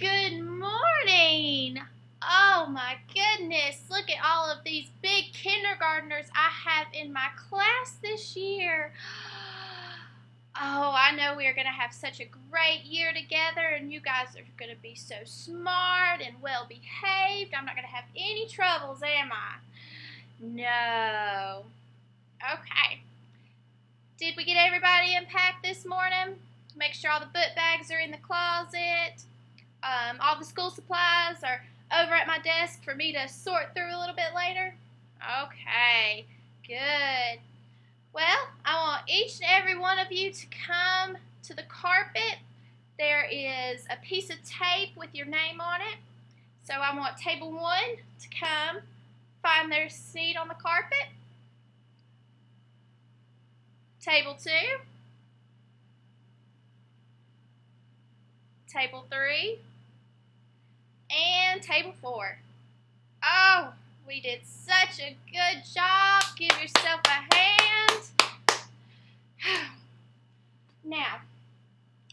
Good morning. Oh my goodness, look at all of these big kindergartners I have in my class this year. Oh, I know we are going to have such a great year together, and you guys are going to be so smart and well behaved. I'm not going to have any troubles, am I? No. Okay. Did we get everybody unpacked this morning? Make sure all the book bags are in the closet. All the school supplies are over at my desk for me to sort through a little bit later. Okay, good. Well, I want each and every one of you to come to the carpet. There is a piece of tape with your name on it. So I want table 1 to come find their seat on the carpet. Table 2. Table 3. And table 4. Oh, we did such a good job. Give yourself a hand. Now,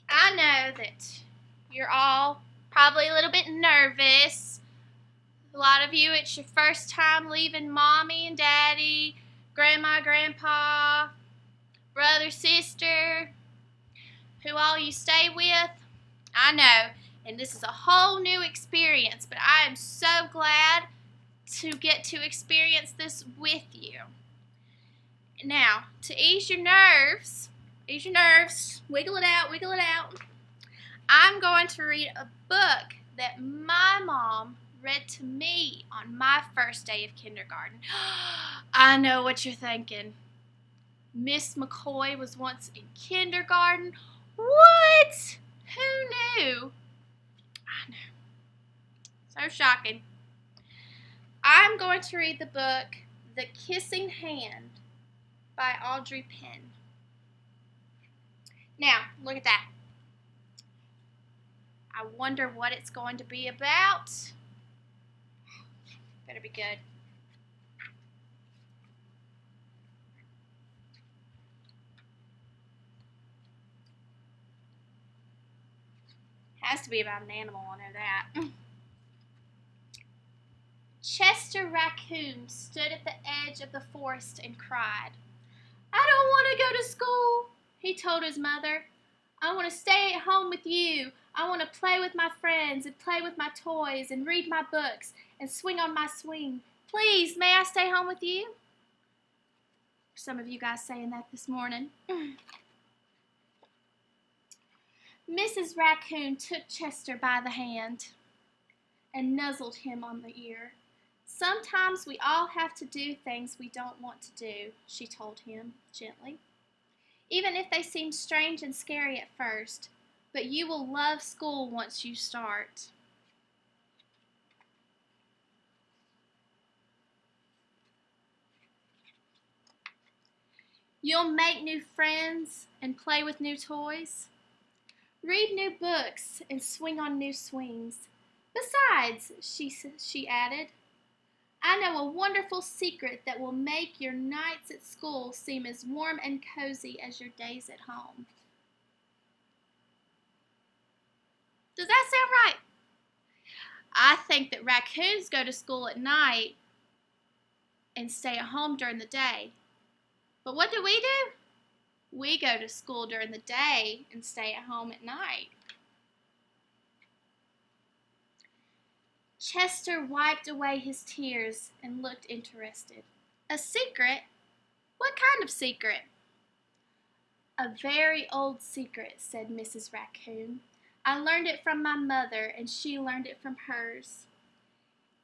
I know that you're all probably a little bit nervous. A lot of you, it's your first time leaving mommy and daddy, grandma, grandpa, brother, sister, who all you stay with. I know, and this is a whole new experience, but I am so glad to get to experience this with you. Now, to ease your nerves, wiggle it out, I'm going to read a book that my mom read to me on my first day of kindergarten. I know what you're thinking. Miss McCoy was once in kindergarten. What? Who knew? I know. So shocking. I'm going to read the book The Kissing Hand by Audrey Penn. Now, look at that. I wonder what it's going to be about. Better be good. Has to be about an animal, I know that. Chester Raccoon stood at the edge of the forest and cried. I don't want to go to school, he told his mother. I want to stay at home with you. I want to play with my friends and play with my toys and read my books and swing on my swing. Please, may I stay home with you? Some of you guys saying that this morning. Mrs. Raccoon took Chester by the hand and nuzzled him on the ear. Sometimes we all have to do things we don't want to do, she told him gently. Even if they seem strange and scary at first, but you will love school once you start. You'll make new friends and play with new toys. Read new books and swing on new swings. Besides, she added, I know a wonderful secret that will make your nights at school seem as warm and cozy as your days at home. Does that sound right? I think that raccoons go to school at night and stay at home during the day. But what do? We go to school during the day and stay at home at night. Chester wiped away his tears and looked interested. A secret? What kind of secret? A very old secret, said Mrs. Raccoon. I learned it from my mother, and she learned it from hers.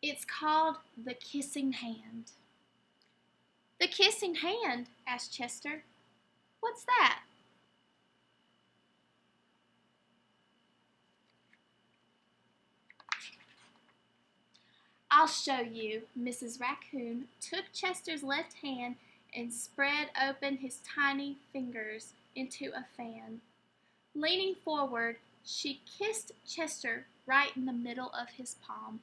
It's called the kissing hand. The kissing hand? Asked Chester. What's that? I'll show you. Mrs. Raccoon took Chester's left hand and spread open his tiny fingers into a fan. Leaning forward, she kissed Chester right in the middle of his palm.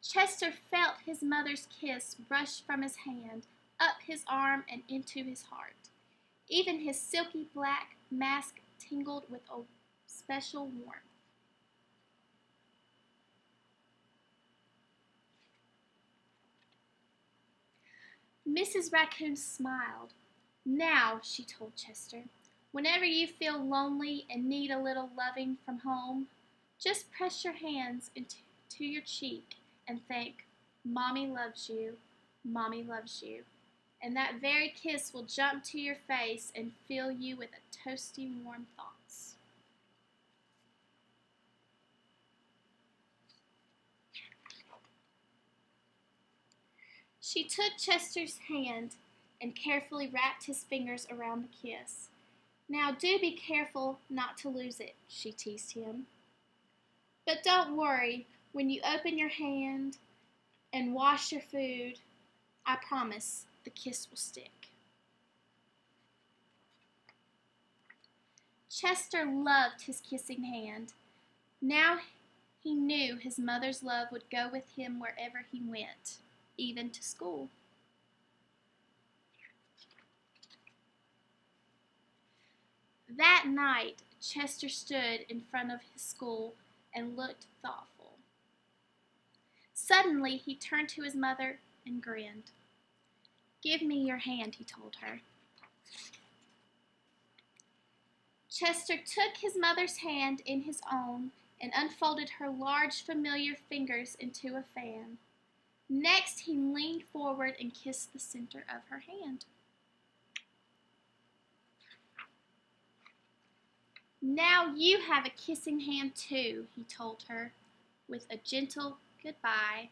Chester felt his mother's kiss rush from his hand, up his arm and into his heart. Even his silky black mask tingled with a special warmth. Mrs. Raccoon smiled. "Now," she told Chester, "whenever you feel lonely and need a little loving from home, just press your hands into your cheek and think, 'Mommy loves you, Mommy loves you.' And that very kiss will jump to your face and fill you with a toasty warm thoughts." She took Chester's hand and carefully wrapped his fingers around the kiss. "Now do be careful not to lose it," she teased him. "But don't worry, when you open your hand and wash your food, I promise the kiss will stick." Chester loved his kissing hand. Now he knew his mother's love would go with him wherever he went, even to school. That night, Chester stood in front of his school and looked thoughtful. Suddenly, he turned to his mother and grinned. "Give me your hand," he told her. Chester took his mother's hand in his own and unfolded her large, familiar fingers into a fan. Next, he leaned forward and kissed the center of her hand. "Now you have a kissing hand too," he told her. With a gentle goodbye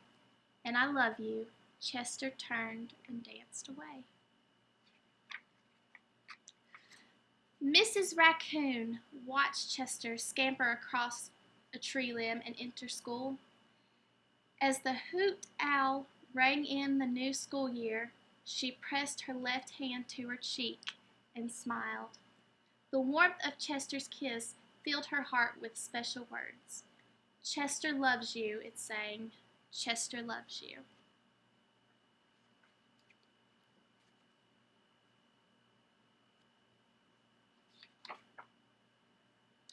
and "I love you," Chester turned and danced away. Mrs. Raccoon watched Chester scamper across a tree limb and enter school. As the hoot owl rang in the new school year, she pressed her left hand to her cheek and smiled. The warmth of Chester's kiss filled her heart with special words. "Chester loves you," it sang. "Chester loves you."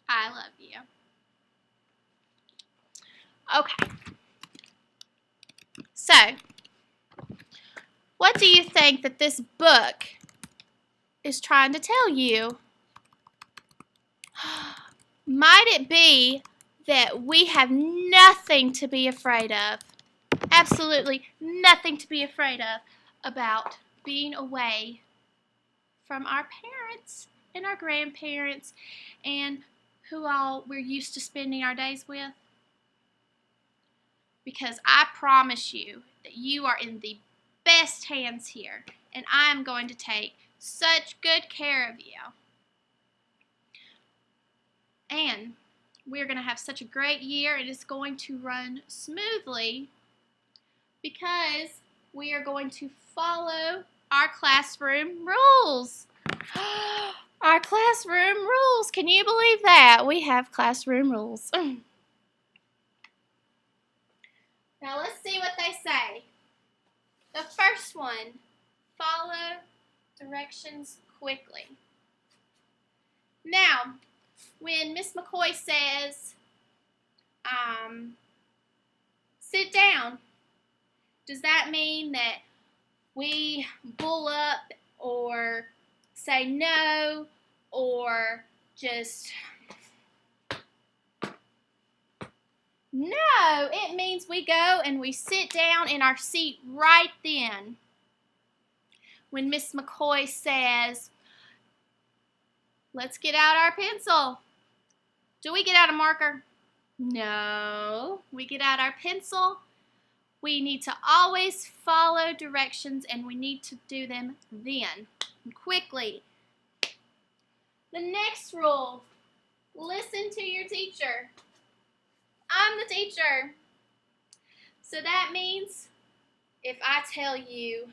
I love you. Okay. So, what do you think that this book is trying to tell you? Might it be that we have nothing to be afraid of? Absolutely nothing to be afraid of about being away from our parents and our grandparents and who all we're used to spending our days with? Because I promise you that you are in the best hands here, and I am going to take such good care of you. And we're going to have such a great year, and it's going to run smoothly because we are going to follow our classroom rules. Our classroom rules. Can you believe that? We have classroom rules. Now let's see what they say. The first one, follow directions quickly. Now, when Miss McCoy says, sit down, does that mean that we bull up or say no or just... No, it means we go and we sit down in our seat right then. When Miss McCoy says, let's get out our pencil, do we get out a marker? No, we get out our pencil. We need to always follow directions, and we need to do them then, quickly. The next rule, listen to your teacher. I'm the teacher. So that means if I tell you,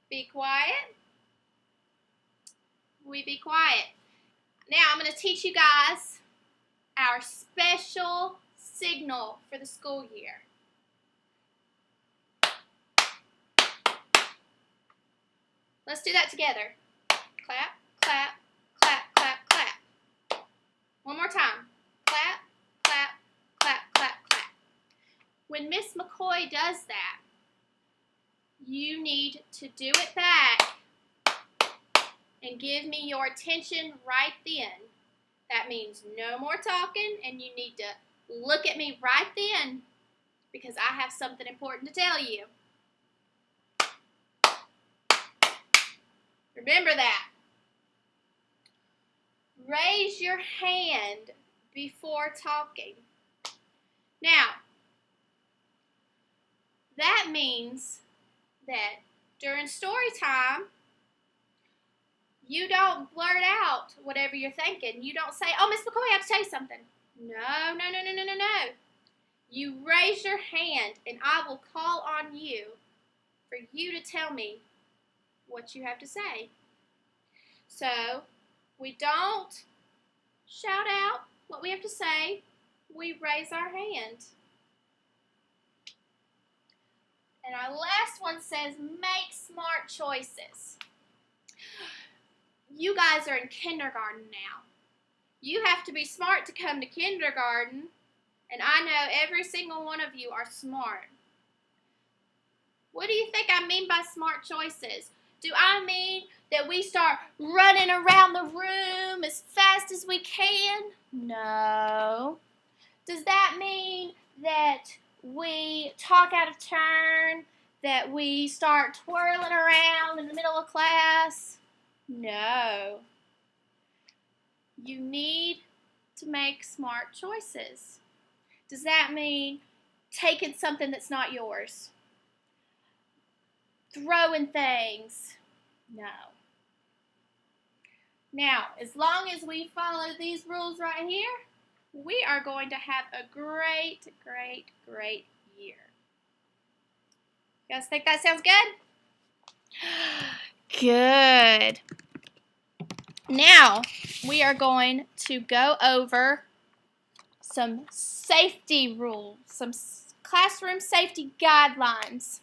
be quiet, we be quiet. Now I'm going to teach you guys our special signal for the school year. Let's do that together. Clap, clap, clap, clap, clap. One more time. Clap, clap, clap, clap, clap. When Miss McCoy does that, you need to do it back and give me your attention right then. That means no more talking, and you need to look at me right then because I have something important to tell you. Remember that. Raise your hand before talking. Now, that means that during story time, you don't blurt out whatever you're thinking. You don't say, oh, Miss McCoy, I have to tell you something. No. You raise your hand, and I will call on you for you to tell me what you have to say. So, we don't shout out what we have to say. We raise our hand. And our last one says, make smart choices. You guys are in kindergarten now. You have to be smart to come to kindergarten, and I know every single one of you are smart. What do you think I mean by smart choices? Do I mean that we start running around the room as fast as we can? No. Does that mean that we talk out of turn? That we start twirling around in the middle of class? No. You need to make smart choices. Does that mean taking something that's not yours? Throwing things? No. Now, as long as we follow these rules right here, we are going to have a great year. You guys think that sounds good? Good. Now, we are going to go over some safety rules, some classroom safety guidelines.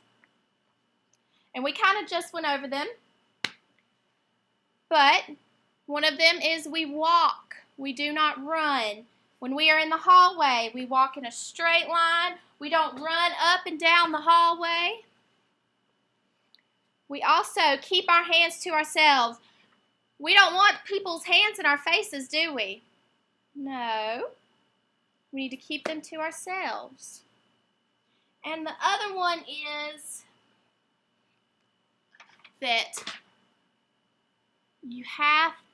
And we kind of just went over them. But one of them is we walk. We do not run. When we are in the hallway, we walk in a straight line. We don't run up and down the hallway. We also keep our hands to ourselves. We don't want people's hands in our faces, do we? No. We need to keep them to ourselves. And the other one is that you have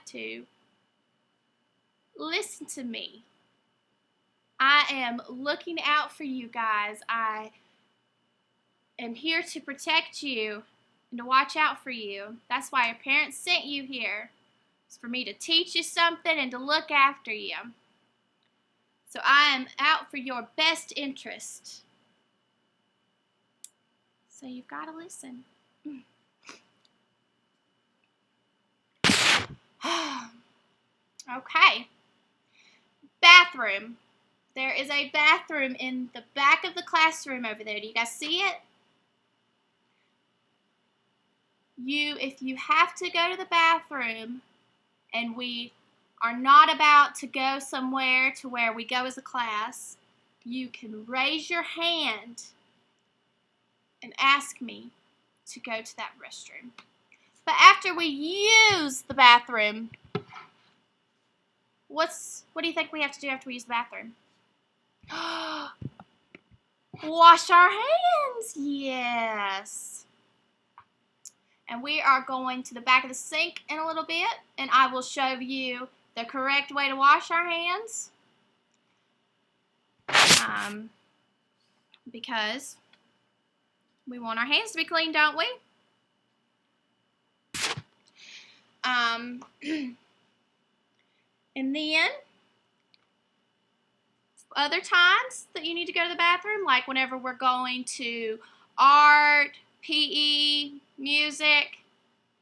to listen to me. I am looking out for you guys. I am here to protect you and to watch out for you. That's why your parents sent you here. It's for me to teach you something and to look after you. So I am out for your best interest. So you've got to listen. Okay. Bathroom. There is a bathroom in the back of the classroom over there. Do you guys see it? If you have to go to the bathroom and we are not about to go somewhere to where we go as a class, you can raise your hand and ask me to go to that restroom. But after we use the bathroom, what do you think we have to do after we use the bathroom? Wash our hands. Yes. And we are going to the back of the sink in a little bit, and I will show you the correct way to wash our hands. Because we want our hands to be clean, don't we? And then other times that you need to go to the bathroom, like whenever we're going to art, PE, music,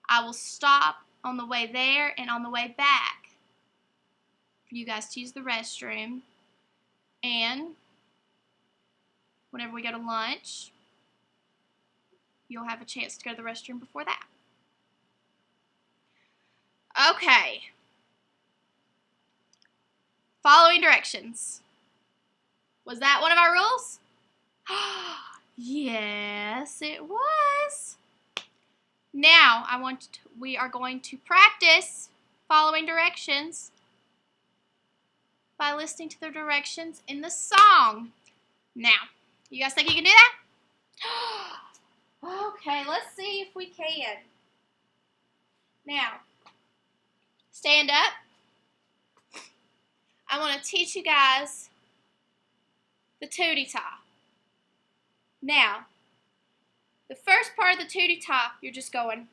I will stop on the way there and on the way back for you guys to use the restroom. And whenever we go to lunch, you'll have a chance to go to the restroom before that. Okay. Following directions. Was that one of our rules? Yes, it was. Now, we are going to practice following directions by listening to the directions in the song. Now, you guys think you can do that? Okay, let's see if we can. Now, stand up. I want to teach you guys the tootie-ta. Now, the first part of the tootie-ta, you're just going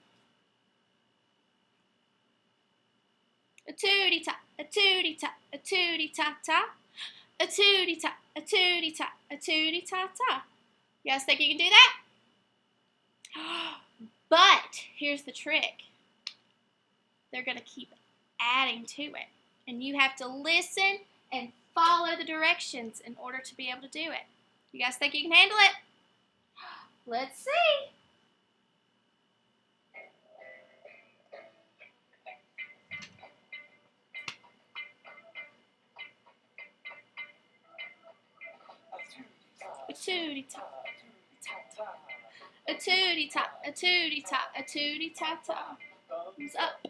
a tootie-ta, a tootie-ta, a tootie-ta-ta, a tootie-ta, a tootie-ta, a tootie-ta-ta. You guys think you can do that? But here's the trick. They're going to keep adding to it. And you have to listen and follow the directions in order to be able to do it. You guys think you can handle it? Let's see. A tootie-ta, a tootie-ta, a tootie-ta, a tootie-ta-ta. Thumbs up.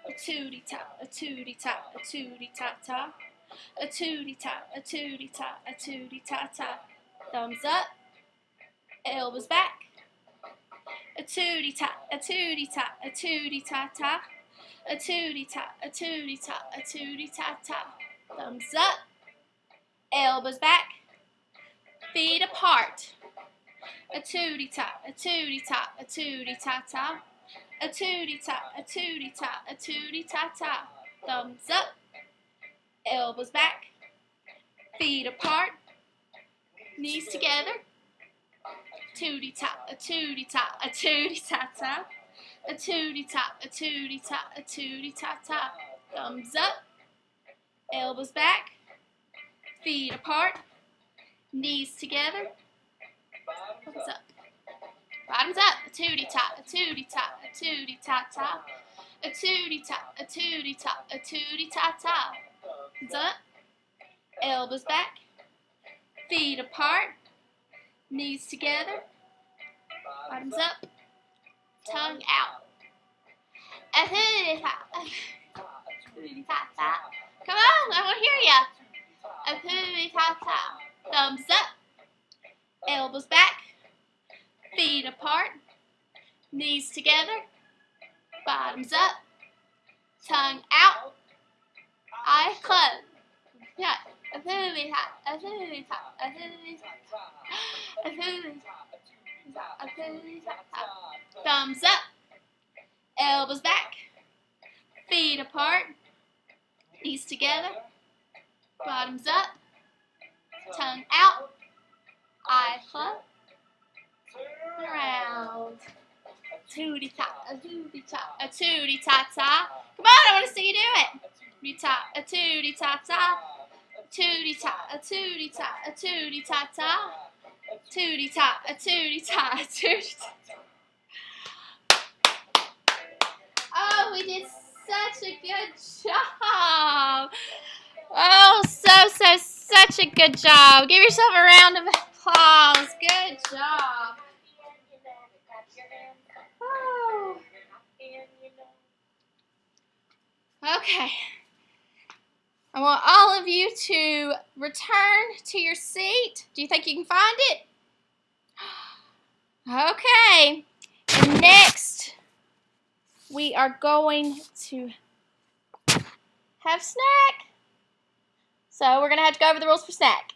A tootie-ta, a tootie-ta, a tootie-ta-ta. A tootie-ta, a tootie-ta, a tootie-ta-ta. Thumbs up. Elbows back. A tootie-ta, a tootie-ta, a tootie-ta-ta. A tootie-ta, a tootie-ta, a tootie-ta-ta. Thumbs up. Elbows back. Feet apart. A tootie-ta, a tootie-ta, a tootie-ta-ta. A tootie-ta, a tootie-ta, a tootie-ta-ta. Thumbs up. Elbows back. Feet apart. Knees together. Tootie-ta, a tootie-ta, a tootie-ta-ta. A tootie-ta, a tootie-ta, a tootie-ta-ta. Thumbs up. Elbows back. Feet apart. Knees together. Thumbs up. Bottoms up. A tootie-ta, a tootie-ta, a tootie-ta-ta. A tootie-ta, a tootie-ta, a tootie-ta-ta. Thumbs up. Elbows back. Feet apart. Knees together. Bottoms up. Tongue out. A tootie-ta, a tootie-ta-ta. Come on, I want to hear ya. A tootie-ta-ta. Thumbs up. Elbows back. Feet apart. Knees together. Bottoms up. Tongue out. Eyes closed. Yeah. A tootie-ta, a tootie-ta, a tootie-ta, a tootie-ta, a tootie-ta. Thumbs up. Elbows back. Feet apart. Knees together. Bottoms up. Tongue out. Eyes closed. Around. Tootie-ta, a tootie-ta, a tootie-ta-ta. Come on, I want to see you do it. Tootie-ta, a tootie-ta-ta. Tootie-ta, a tootie-ta, a tootie-ta-ta. Tootie-ta, a tootie-ta, a tootie-ta. Oh, we did such a good job. Oh, such a good job. Give yourself a round of applause. Good job. Oh. Okay. I want all of you to return to your seat. Do you think you can find it? Okay. And next, we are going to have snack. So we're going to have to go over the rules for snack.